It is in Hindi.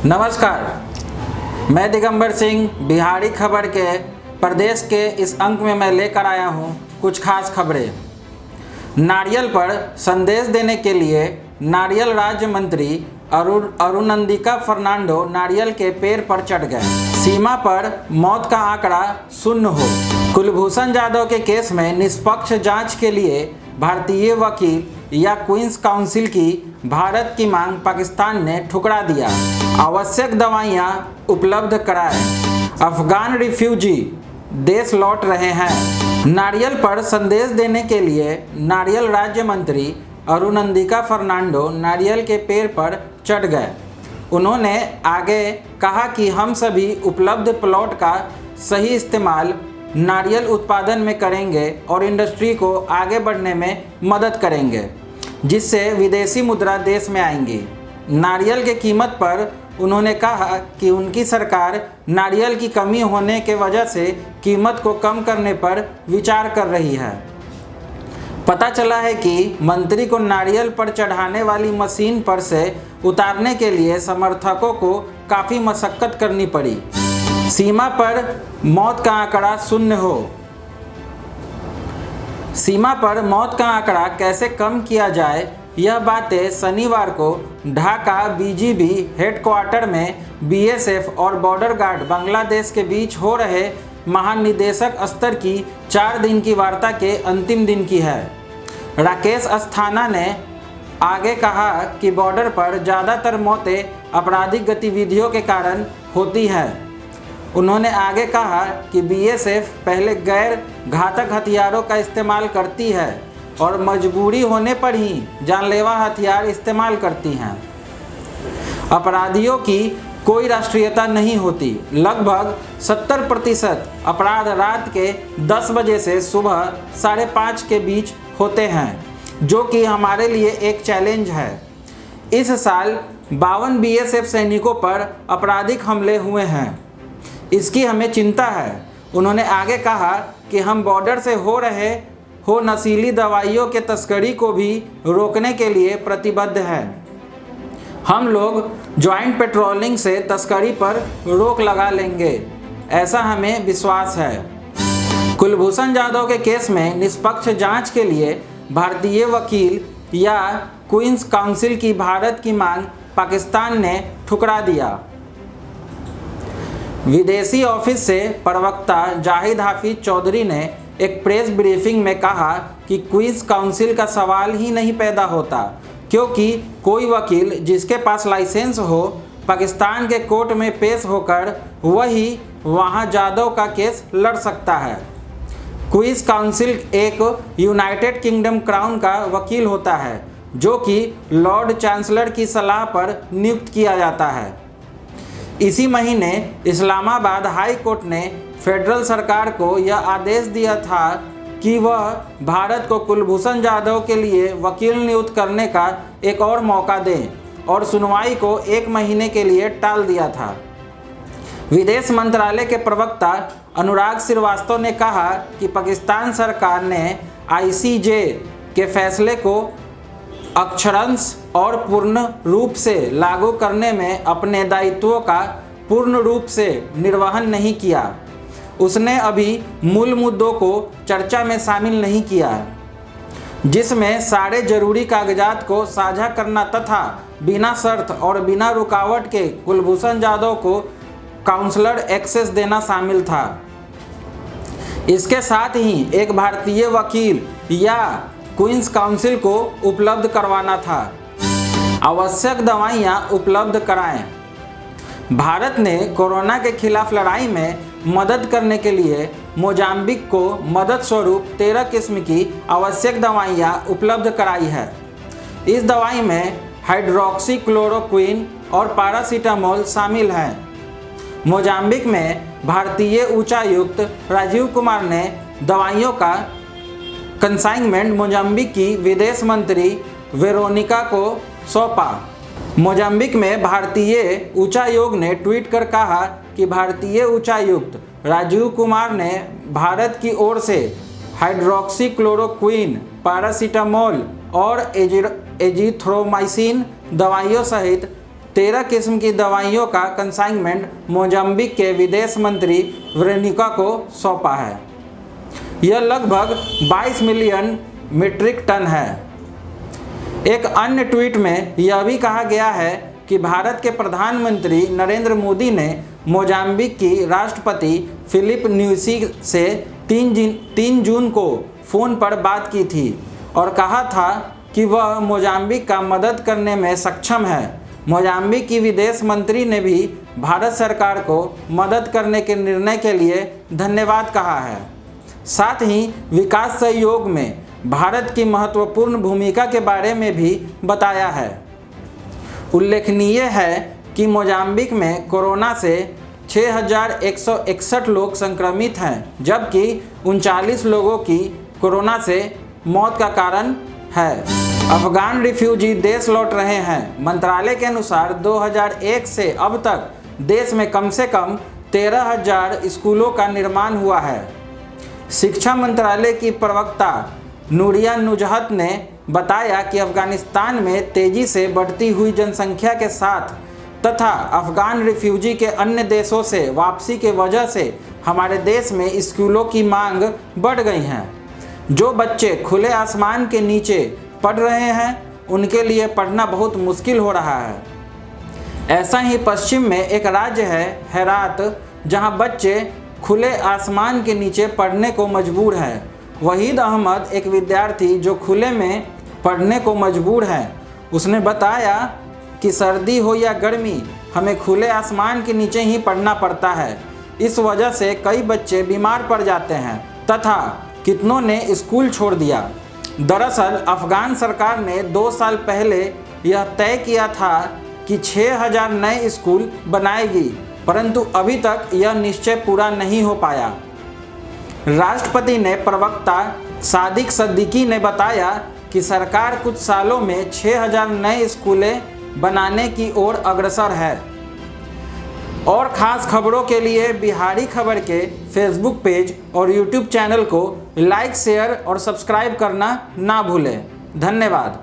नमस्कार, मैं दिगंबर सिंह बिहारी खबर के प्रदेश के इस अंक में मैं लेकर आया हूँ कुछ खास खबरें। नारियल पर संदेश देने के लिए नारियल राज्य मंत्री अरुणंदिका फर्नांडो नारियल के पेड़ पर चढ़ गए। सीमा पर मौत का आंकड़ा 0 हो। कुलभूषण जाधव के केस में निष्पक्ष जांच के लिए भारतीय वकील या क्वींस काउंसिल की भारत की मांग पाकिस्तान ने ठुकरा दिया। आवश्यक दवाइयां उपलब्ध कराएं। अफगान रिफ्यूजी देश लौट रहे हैं। नारियल पर संदेश देने के लिए नारियल राज्य मंत्री अरुणंदिका फर्नांडो नारियल के पेड़ पर चढ़ गए। उन्होंने आगे कहा कि हम सभी उपलब्ध प्लॉट का सही इस्तेमाल नारियल उत्पादन में करेंगे और इंडस्ट्री को आगे बढ़ने में मदद करेंगे, जिससे विदेशी मुद्रा देश में आएंगी। नारियल के कीमत पर उन्होंने कहा कि उनकी सरकार नारियल की कमी होने के वजह से कीमत को कम करने पर विचार कर रही है। पता चला है कि मंत्री को नारियल पर चढ़ाने वाली मशीन पर से उतारने के लिए समर्थकों को काफ़ी मशक्कत करनी पड़ी। सीमा पर मौत का आंकड़ा 0 हो। सीमा पर मौत का आंकड़ा कैसे कम किया जाए, यह बातें शनिवार को ढाका बीजीबी हेडक्वार्टर में बीएसएफ और बॉर्डर गार्ड बांग्लादेश के बीच हो रहे महानिदेशक स्तर की 4 दिन की वार्ता के अंतिम दिन की है। राकेश अस्थाना ने आगे कहा कि बॉर्डर पर ज़्यादातर मौतें आपराधिक गतिविधियों के कारण होती हैं। उन्होंने आगे कहा कि बीएसएफ पहले गैर घातक हथियारों का इस्तेमाल करती है और मजबूरी होने पर ही जानलेवा हथियार इस्तेमाल करती हैं। अपराधियों की कोई राष्ट्रीयता नहीं होती। लगभग 70% अपराध रात के 10 बजे से सुबह 5:30 के बीच होते हैं, जो कि हमारे लिए एक चैलेंज है। इस साल 52 बीएसएफ सैनिकों पर आपराधिक हमले हुए हैं। इसकी हमें चिंता है। उन्होंने आगे कहा कि हम बॉर्डर से हो नशीली दवाइयों के तस्करी को भी रोकने के लिए प्रतिबद्ध हैं। हम लोग ज्वाइंट पेट्रोलिंग से तस्करी पर रोक लगा लेंगे, ऐसा हमें विश्वास है। कुलभूषण जाधव के केस में निष्पक्ष जांच के लिए भारतीय वकील या क्वींस काउंसिल की भारत की मांग पाकिस्तान ने ठुकरा दिया। विदेशी ऑफिस से प्रवक्ता जाहिद हाफिज चौधरी ने एक प्रेस ब्रीफिंग में कहा कि क्वींस काउंसिल का सवाल ही नहीं पैदा होता, क्योंकि कोई वकील जिसके पास लाइसेंस हो पाकिस्तान के कोर्ट में पेश होकर वही वहां जाधव का केस लड़ सकता है। क्वींस काउंसिल एक यूनाइटेड किंगडम क्राउन का वकील होता है, जो कि लॉर्ड चांसलर की सलाह पर नियुक्त किया जाता है। इसी महीने इस्लामाबाद हाई कोर्ट ने फेडरल सरकार को यह आदेश दिया था कि वह भारत को कुलभूषण जाधव के लिए वकील नियुक्त करने का एक और मौका दें, और सुनवाई को 1 महीने के लिए टाल दिया था। विदेश मंत्रालय के प्रवक्ता अनुराग श्रीवास्तव ने कहा कि पाकिस्तान सरकार ने आईसीजे के फैसले को अक्षरशः और पूर्ण रूप से लागू करने में अपने दायित्वों का पूर्ण रूप से निर्वहन नहीं किया। उसने अभी मूल मुद्दों को चर्चा में शामिल नहीं किया, जिसमें सारे जरूरी कागजात को साझा करना तथा बिना शर्त और बिना रुकावट के कुलभूषण जाधव को काउंसलर एक्सेस देना शामिल था। इसके साथ ही एक भारतीय वकील या क्वींस काउंसिल को उपलब्ध करवाना था। आवश्यक दवाइयां उपलब्ध कराएं। भारत ने कोरोना के खिलाफ लड़ाई में मदद करने के लिए मोजाम्बिक को मदद स्वरूप 13 किस्म की आवश्यक दवाइयां उपलब्ध कराई है। इस दवाई में हाइड्रोक्सी क्लोरोक्विन और पैरासीटामोल शामिल हैं। मोजाम्बिक में भारतीय उच्चायुक्त राजीव कुमार ने दवाइयों का कंसाइनमेंट मोजाम्बिक की विदेश मंत्री वेरोनिका को सौंपा। मोजाम्बिक में भारतीय उच्चायोग ने ट्वीट कर कहा कि भारतीय उच्चायुक्त राजीव कुमार ने भारत की ओर से हाइड्रोक्सी क्लोरोक्विन, पैरासीटामोल और एजिथ्रोमाइसिन दवाइयों सहित 13 किस्म की दवाइयों का कंसाइनमेंट मोजाम्बिक के विदेश मंत्री वेरोनिका को सौंपा है। यह लगभग 22 मिलियन मीट्रिक टन है। एक अन्य ट्वीट में यह भी कहा गया है कि भारत के प्रधानमंत्री नरेंद्र मोदी ने मोजाम्बिक की राष्ट्रपति फिलिप न्यूसी से 3 जून को फ़ोन पर बात की थी और कहा था कि वह मोजाम्बिक का मदद करने में सक्षम है। मोजाम्बिक की विदेश मंत्री ने भी भारत सरकार को मदद करने के निर्णय के लिए धन्यवाद कहा है। साथ ही विकास सहयोग में भारत की महत्वपूर्ण भूमिका के बारे में भी बताया है। उल्लेखनीय है कि मोजाम्बिक में कोरोना से 6,161 लोग संक्रमित हैं, जबकि 39 लोगों की कोरोना से मौत का कारण है। अफगान रिफ्यूजी देश लौट रहे हैं। मंत्रालय के अनुसार 2001 से अब तक देश में कम से कम 13,000 स्कूलों का निर्माण हुआ है। शिक्षा मंत्रालय की प्रवक्ता नूरिया नुजहत ने बताया कि अफगानिस्तान में तेजी से बढ़ती हुई जनसंख्या के साथ तथा अफगान रिफ्यूजी के अन्य देशों से वापसी के वजह से हमारे देश में स्कूलों की मांग बढ़ गई हैं। जो बच्चे खुले आसमान के नीचे पढ़ रहे हैं उनके लिए पढ़ना बहुत मुश्किल हो रहा है। ऐसा ही पश्चिम में एक राज्य है हेरात, जहां बच्चे खुले आसमान के नीचे पढ़ने को मजबूर हैं। वहीद अहमद एक विद्यार्थी जो खुले में पढ़ने को मजबूर है। उसने बताया कि सर्दी हो या गर्मी हमें खुले आसमान के नीचे ही पढ़ना पड़ता है। इस वजह से कई बच्चे बीमार पड़ जाते हैं तथा कितनों ने स्कूल छोड़ दिया। दरअसल अफगान सरकार ने 2 साल पहले यह तय किया था कि 6,000 नए स्कूल बनाएगी, परंतु अभी तक यह निश्चय पूरा नहीं हो पाया। राष्ट्रपति ने प्रवक्ता सादिक सिद्दीकी ने बताया कि सरकार कुछ सालों में 6,000 नए स्कूलें बनाने की ओर अग्रसर है। और ख़ास खबरों के लिए बिहारी खबर के फेसबुक पेज और यूट्यूब चैनल को लाइक, शेयर और सब्सक्राइब करना ना भूलें। धन्यवाद।